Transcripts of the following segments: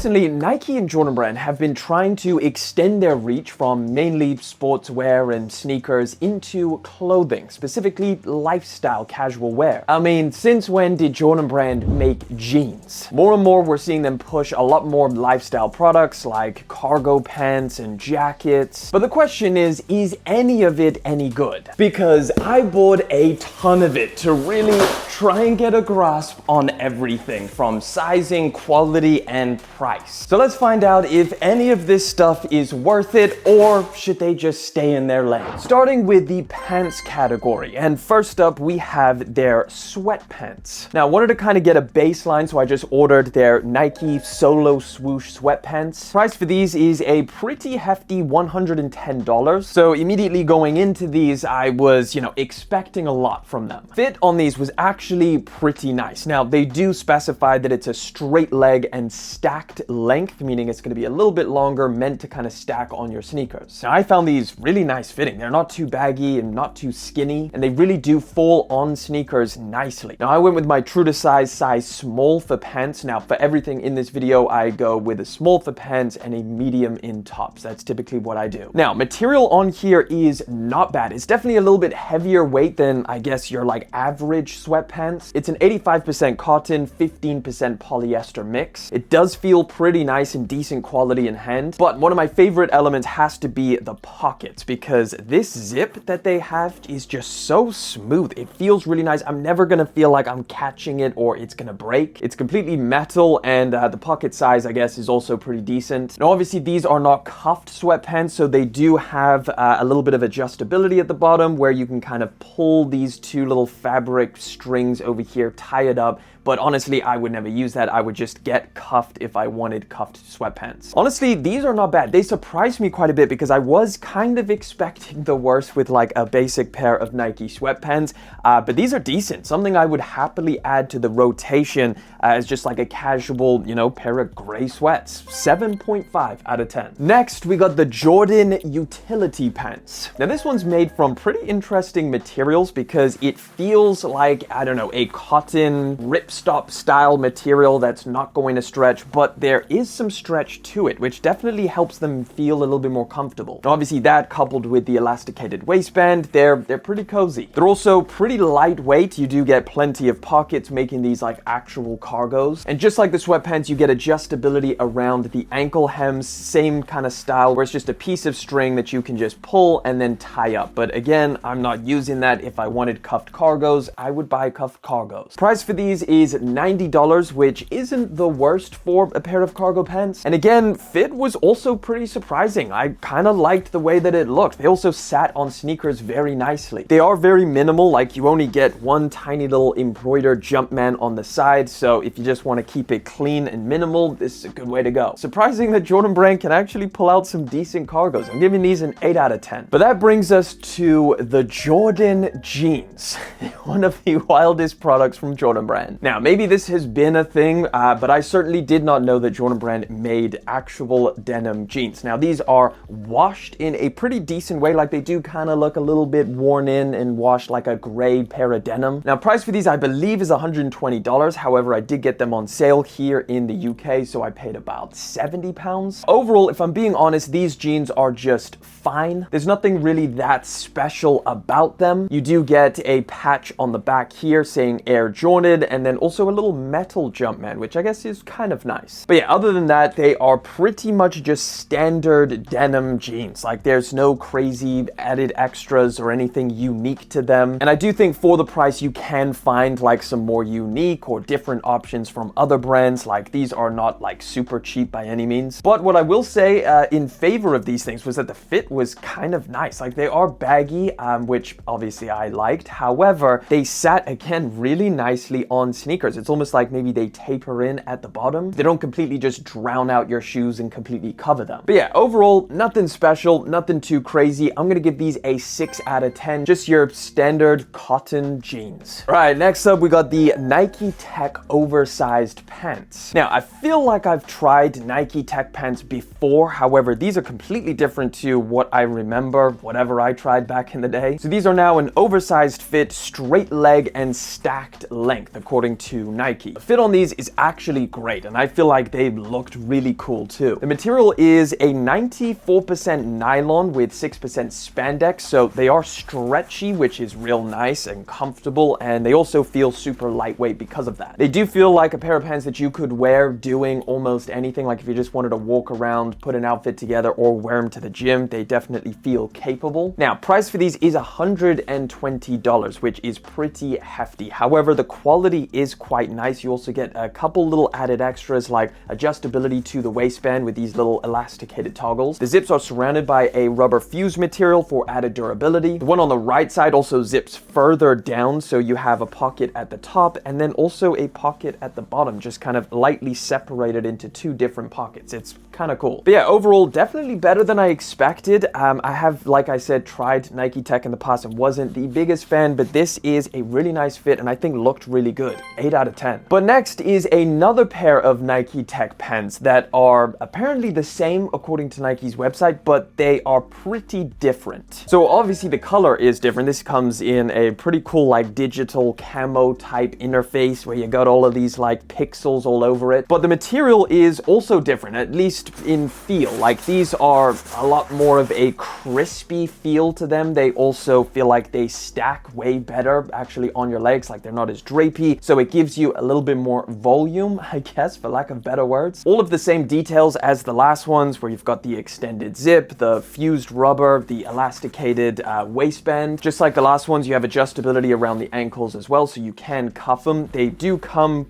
recently, Nike and Jordan Brand have been trying to extend their reach from mainly sportswear and sneakers into clothing, specifically lifestyle casual wear. I mean, since when did Jordan Brand make jeans? More and more, we're seeing them push a lot more lifestyle products like cargo pants and jackets. But the question is any of it any good? Because I bought a ton of it to really try and get a grasp on everything from sizing, quality, and price. So let's find out if any of this stuff is worth it or should they just stay in their lane. Starting with the pants category, and first up we have their sweatpants. Now I wanted to kind of get a baseline, so I just ordered their Nike Solo Swoosh sweatpants. Price for these is a pretty hefty $110. So immediately going into these, I was, expecting a lot from them. Fit on these was actually pretty nice. Now they do specify that it's a straight leg and stacked length, meaning it's going to be a little bit longer, meant to kind of stack on your sneakers. Now I found these really nice fitting. They're not too baggy and not too skinny, and they really do fall on sneakers nicely. Now I went with my true to size small for pants. Now for everything in this video, I go with a small for pants and a medium in tops. That's typically what I do. Now material on here is not bad. It's definitely a little bit heavier weight than I guess your like average sweatpants. It's an 85% cotton, 15% polyester mix. It does feel pretty nice and decent quality in hand, but one of my favorite elements has to be the pockets, because this zip that they have is just so smooth. It feels really nice. I'm never gonna feel like I'm catching it or it's gonna break. It's completely metal, and the pocket size, I guess, is also pretty decent. Now obviously these are not cuffed sweatpants, so they do have a little bit of adjustability at the bottom where you can kind of pull these two little fabric strings over here, tie it up. But honestly, I would never use that. I would just get cuffed if I wanted cuffed sweatpants. Honestly, these are not bad. They surprised me quite a bit because I was kind of expecting the worst with like a basic pair of Nike sweatpants. But these are decent. Something I would happily add to the rotation as just like a casual, pair of gray sweats. 7.5 out of 10. Next, we got the Jordan Utility Pants. Now this one's made from pretty interesting materials because it feels like, I don't know, a cotton ripstop style material that's not going to stretch, but there is some stretch to it, which definitely helps them feel a little bit more comfortable. Now, obviously that coupled with the elasticated waistband, they're pretty cozy. They're also pretty lightweight. You do get plenty of pockets, making these like actual cargos. And just like the sweatpants, you get adjustability around the ankle hems, same kind of style, where it's just a piece of string that you can just pull and then tie up. But again, I'm not using that. If I wanted cuffed cargos, I would buy cuffed cargos. Price for these is $90, which isn't the worst for a pair of cargo pants. And again, fit was also pretty surprising. I kind of liked the way that it looked. They also sat on sneakers very nicely. They are very minimal, like you only get one tiny little embroidered Jumpman on the side, so if you just want to keep it clean and minimal, this is a good way to go. Surprising that Jordan Brand can actually pull out some decent cargos. I'm giving these an 8 out of 10. But that brings us to the Jordan jeans, one of the wildest products from Jordan Brand. Now, maybe this has been a thing, but I certainly did not know that Jordan Brand made actual denim jeans. Now, these are washed in a pretty decent way, like they do kind of look a little bit worn in and washed like a gray pair of denim. Now, price for these, I believe, is $120. However, I did get them on sale here in the UK, so I paid about 70 pounds. Overall, if I'm being honest, these jeans are just fine. There's nothing really that special about them. You do get a patch on the back here saying Air Jordan, and then also a little metal Jumpman, which I guess is kind of nice. But yeah, other than that, they are pretty much just standard denim jeans. Like there's no crazy added extras or anything unique to them. And I do think for the price, you can find like some more unique or different options from other brands. Like these are not like super cheap by any means. But what I will say in favor of these things was that the fit was kind of nice. Like they are baggy, which obviously I liked. However, they sat again really nicely on sneakers. It's almost like maybe they taper in at the bottom. They don't completely just drown out your shoes and completely cover them. But yeah, overall, nothing special, nothing too crazy. I'm gonna give these a 6 out of 10. Just your standard cotton jeans. All right, next up, we got the Nike Tech oversized pants. Now, I feel like I've tried Nike Tech pants before. However, these are completely different to what I remember, whatever I tried back in the day. So these are now an oversized fit, straight leg, and stacked length, according according to Nike. The fit on these is actually great, and I feel like they looked really cool too. The material is a 94% nylon with 6% spandex, so they are stretchy, which is real nice and comfortable, and they also feel super lightweight because of that. They do feel like a pair of pants that you could wear doing almost anything, like if you just wanted to walk around, put an outfit together, or wear them to the gym. They definitely feel capable. Now, price for these is $120, which is pretty hefty. However, the quality is quite nice. You also get a couple little added extras like adjustability to the waistband with these little elasticated toggles. The zips are surrounded by a rubber fused material for added durability. The one on the right side also zips further down, so you have a pocket at the top and then also a pocket at the bottom, just kind of lightly separated into two different pockets. It's kind of cool. But yeah, overall, definitely better than I expected. I have, like I said, tried Nike Tech in the past and wasn't the biggest fan, but this is a really nice fit and I think looked really good. 8 out of 10. But next is another pair of Nike Tech pants that are apparently the same according to Nike's website, but they are pretty different. So obviously the color is different. This comes in a pretty cool like digital camo type interface where you got all of these like pixels all over it. But the material is also different, at least in feel. Like these are a lot more of a crispy feel to them. They also feel like they stack way better actually on your legs, like they're not as drapey. So it gives you a little bit more volume, I guess, for lack of better words. All of the same details as the last ones, where you've got the extended zip, the fused rubber, the elasticated waistband. Just like the last ones, you have adjustability around the ankles as well, so you can cuff them. They do come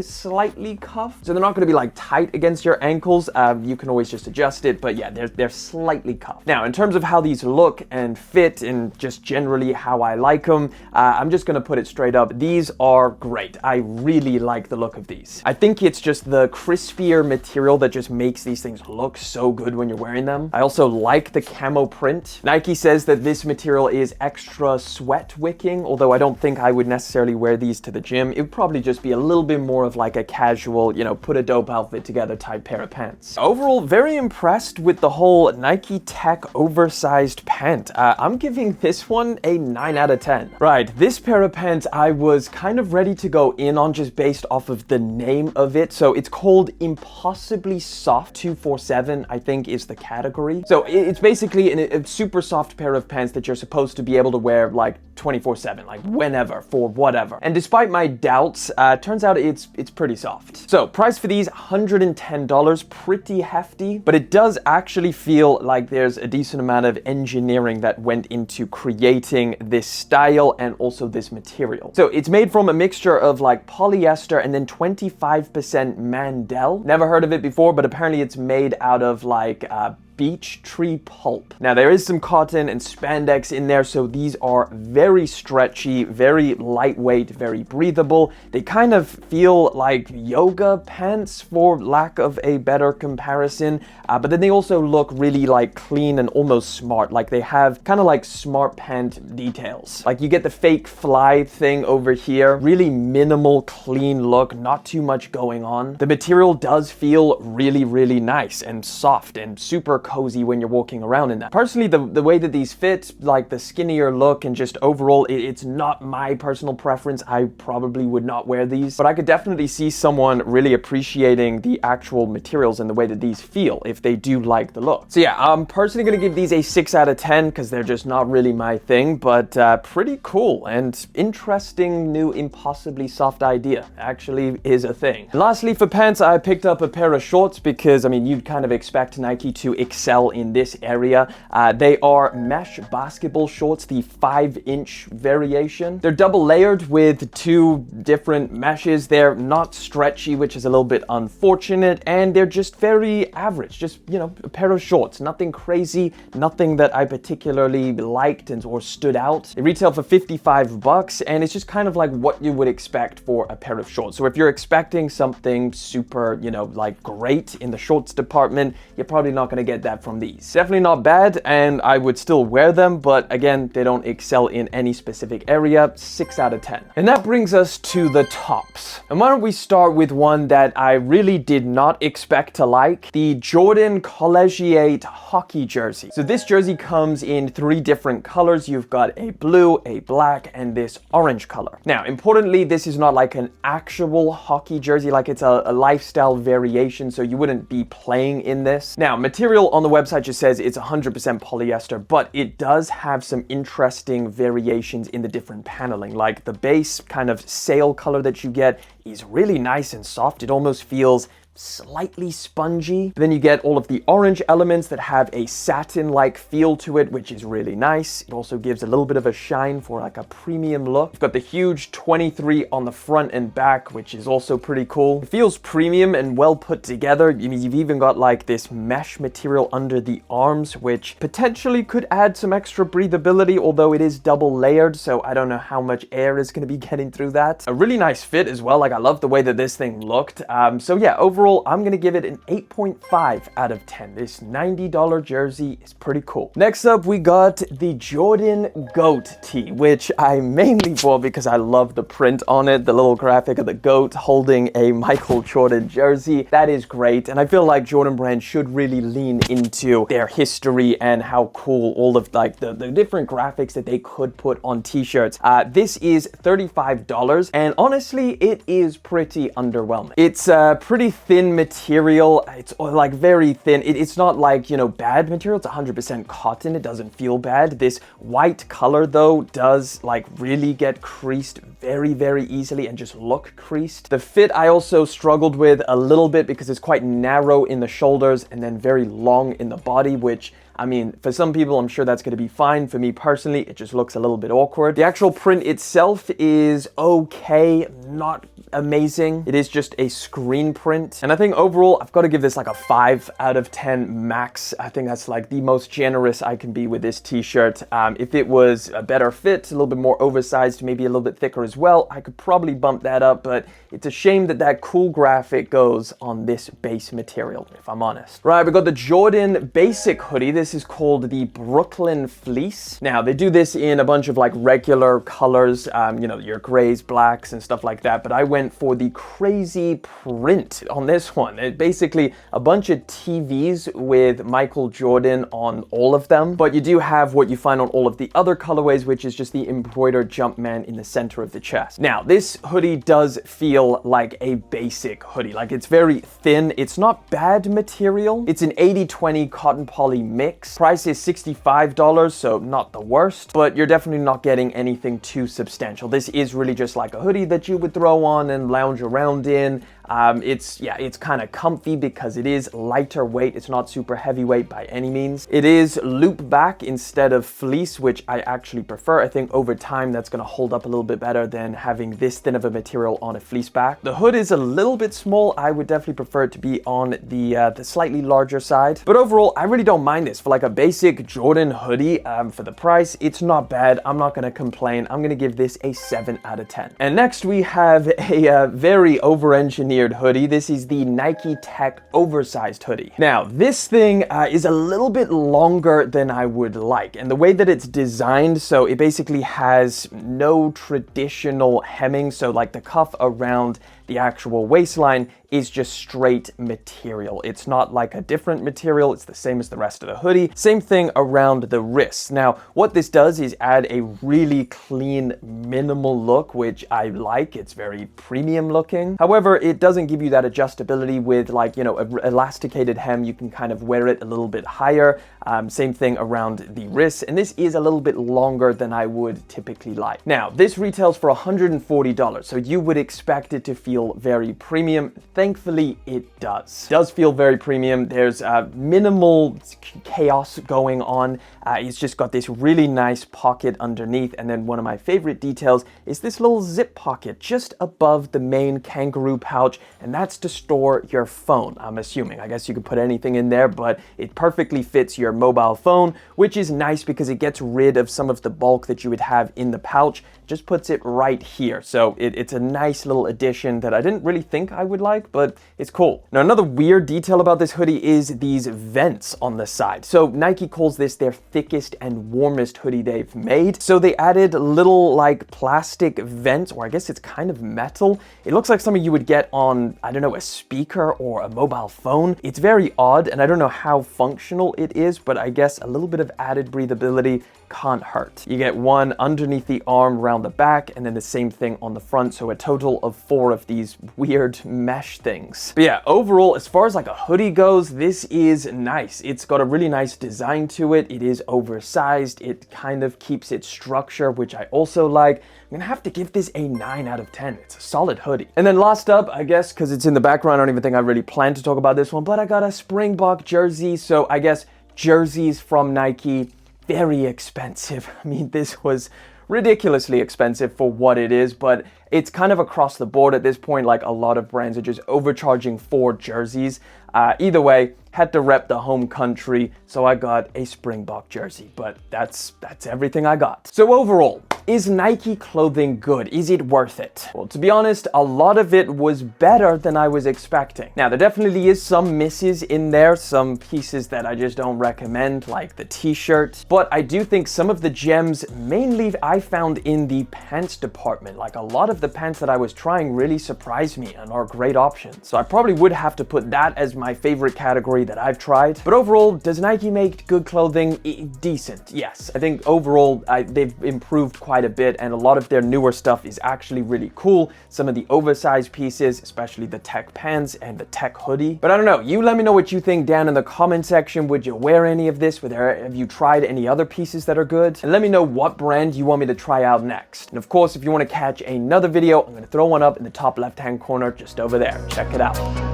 slightly cuffed, so they're not going to be like tight against your ankles. You can always just adjust it, but yeah, they're slightly cuffed. Now, in terms of how these look and fit and just generally how I like them, I'm just going to put it straight up. These are great. I really like the look of these. I think it's just the crispier material that just makes these things look so good when you're wearing them. I also like the camo print. Nike says that this material is extra sweat wicking, although I don't think I would necessarily wear these to the gym. It would probably just be a little bit more of like a casual, you know, put a dope outfit together type pair of pants. Overall, very impressed with the whole Nike Tech oversized pant. I'm giving this one a 9 out of 10. Right, this pair of pants I was kind of ready to go in on just based off of the name of it. So it's called Impossibly Soft 247, I think is the category. So it's basically a super soft pair of pants that you're supposed to be able to wear like 24/7, like whenever, for whatever. And despite my doubts, turns out it's pretty soft. So price for these, $110, pretty hefty, but it does actually feel like there's a decent amount of engineering that went into creating this style and also this material. So it's made from a mixture of like polyester and then 25% Mandel. Never heard of it before, but apparently it's made out of like beech tree pulp. Now there is some cotton and spandex in there, so these are very stretchy, very lightweight, very breathable. They kind of feel like yoga pants for lack of a better comparison, but then they also look really like clean and almost smart. Like they have kind of like smart pant details. Like you get the fake fly thing over here, really minimal clean look, not too much going on. The material does feel really, really nice and soft and super cozy when you're walking around in that. Personally, the way that these fit, like the skinnier look and just overall, it's not my personal preference. I probably would not wear these, but I could definitely see someone really appreciating the actual materials and the way that these feel if they do like the look. So yeah, I'm personally gonna give these a 6 out of 10 because they're just not really my thing, but pretty cool and interesting new impossibly soft idea actually is a thing. And lastly, for pants, I picked up a pair of shorts because, I mean, you'd kind of expect Nike to excel in this area. They are mesh basketball shorts, the 5-inch variation. They're double layered with 2 different meshes. They're not stretchy, which is a little bit unfortunate, and they're just very average. Just, you know, a pair of shorts. Nothing crazy, nothing that I particularly liked or stood out. They retail for $55, and it's just kind of like what you would expect for a pair of shorts. So if you're expecting something super, you know, like great in the shorts department, you're probably not going to get get that from these. Definitely not bad, and I would still wear them, but again, they don't excel in any specific area. 6 out of 10. And that brings us to the tops. And why don't we start with one that I really did not expect to like, the Jordan Collegiate hockey jersey. So this jersey comes in 3 different colors. You've got a blue, a black, and this orange color. Now, importantly, this is not like an actual hockey jersey, like it's a lifestyle variation, so you wouldn't be playing in this. Now, material on the website just says it's 100% polyester, but it does have some interesting variations in the different paneling. Like the base kind of sail color that you get is really nice and soft. It almost feels slightly spongy. Then you get all of the orange elements that have a satin-like feel to it, which is really nice. It also gives a little bit of a shine for like a premium look. You've got the huge 23 on the front and back, which is also pretty cool. It feels premium and well put together. You've even got like this mesh material under the arms, which potentially could add some extra breathability, although it is double layered, so I don't know how much air is going to be getting through that. A really nice fit as well. Like I love the way that this thing looked. So yeah, overall, I'm going to give it an 8.5 out of 10. This $90 jersey is pretty cool. Next up, we got the Jordan Goat tee, which I mainly bought because I love the print on it, the little graphic of the goat holding a Michael Jordan jersey. That is great, and I feel like Jordan Brand should really lean into their history and how cool all of like the different graphics that they could put on t-shirts. This is $35, and honestly, it is pretty underwhelming. It's pretty thin material. It's like very thin. It's not like, you know, bad material. It's 100% cotton. It doesn't feel bad. This white color though does like really get creased very, very easily and just look creased. The fit I also struggled with a little bit because it's quite narrow in the shoulders and then very long in the body, which I mean, for some people, I'm sure that's going to be fine. For me personally, it just looks a little bit awkward. The actual print itself is okay, not amazing. It is just a screen print. And I think overall, I've got to give this like a 5 out of 10 max. I think that's like the most generous I can be with this t-shirt. If it was a better fit, a little bit more oversized, maybe a little bit thicker as well, I could probably bump that up, but it's a shame that that cool graphic goes on this base material, if I'm honest. Right, we got the Jordan Basic hoodie. This is called the Brooklyn Fleece. Now, they do this in a bunch of like regular colors, you know, your grays, blacks, and stuff like that, but I went for the crazy print on this one. It's basically a bunch of TVs with Michael Jordan on all of them, but you do have what you find on all of the other colorways, which is just the embroidered Jumpman in the center of the chest. Now, this hoodie does feel like a basic hoodie. Like, it's very thin. It's not bad material. It's an 80-20 cotton poly mix. Price is $65, so not the worst, but you're definitely not getting anything too substantial. This is really just like a hoodie that you would throw on and lounge around in. It's kind of comfy because it is lighter weight. It's not super heavyweight by any means. It is loop back instead of fleece, which I actually prefer. I think over time that's going to hold up a little bit better than having this thin of a material on a fleece back. The hood is a little bit small. I would definitely prefer it to be on the slightly larger side. But overall, I really don't mind this. For like a basic Jordan hoodie, for the price, it's not bad. I'm not going to complain. I'm going to give this a 7 out of 10. And next we have a very over-engineered hoodie. This is the Nike Tech oversized hoodie. Now, this thing is a little bit longer than I would like, and the way that it's designed, so it basically has no traditional hemming, so like the cuff around the actual waistline is just straight material. It's not like a different material. It's the same as the rest of the hoodie. Same thing around the wrists. Now, what this does is add a really clean, minimal look, which I like. It's very premium looking. However, it doesn't give you that adjustability with like, you know, an elasticated hem. You can kind of wear it a little bit higher. Same thing around the wrists. And this is a little bit longer than I would typically like. Now, this retails for $140. So you would expect it to feel very premium. Thankfully, it does. It does feel very premium. There's minimal chaos going on. It's just got this really nice pocket underneath. And then one of my favorite details is this little zip pocket just above the main kangaroo pouch. And that's to store your phone, I'm assuming. I guess you could put anything in there, but it perfectly fits your mobile phone, which is nice because it gets rid of some of the bulk that you would have in the pouch. Just puts it right here. So it's a nice little addition that I didn't really think I would like, but it's cool. Now, another weird detail about this hoodie is these vents on the side. So Nike calls this their thickest and warmest hoodie they've made. So they added little like plastic vents, or I guess it's kind of metal. It looks like something you would get on, I don't know, a speaker or a mobile phone. It's very odd, and I don't know how functional it is, but I guess a little bit of added breathability can't hurt. You get one underneath the arm around the back, and then the same thing on the front, so a total of 4 of these weird mesh things. But yeah, overall, as far as like a hoodie goes, this is nice. It's got a really nice design to it. It is oversized. It kind of keeps its structure, which I also like. I'm gonna have to give this a 9 out of 10. It's a solid hoodie. And then last up, I guess, because it's in the background, I don't even think I really plan to talk about this one, but I got a Springbok jersey. So I guess jerseys from Nike, very expensive. I mean, this was ridiculously expensive for what it is, but it's kind of across the board at this point. Like, a lot of brands are just overcharging for jerseys. Either way, had to rep the home country, so I got a Springbok jersey, but that's everything I got. So overall, is Nike clothing good? Is it worth it? Well, to be honest, a lot of it was better than I was expecting. Now, there definitely is some misses in there, some pieces that I just don't recommend, like the t-shirt, but I do think some of the gems, mainly I found in the pants department. Like, a lot of the pants that I was trying really surprised me and are great options. So I probably would have to put that as my favorite category that I've tried. But overall, does Nike make good clothing? Decent, yes. I think overall, they've improved quite a bit, and a lot of their newer stuff is actually really cool. Some of the oversized pieces, especially the tech pants and the tech hoodie. But I don't know, you let me know what you think down in the comment section. Would you wear any of this? Have you tried any other pieces that are good? And let me know what brand you want me to try out next. And of course, if you want to catch another video, I'm going to throw one up in the top left-hand corner just over there. Check it out.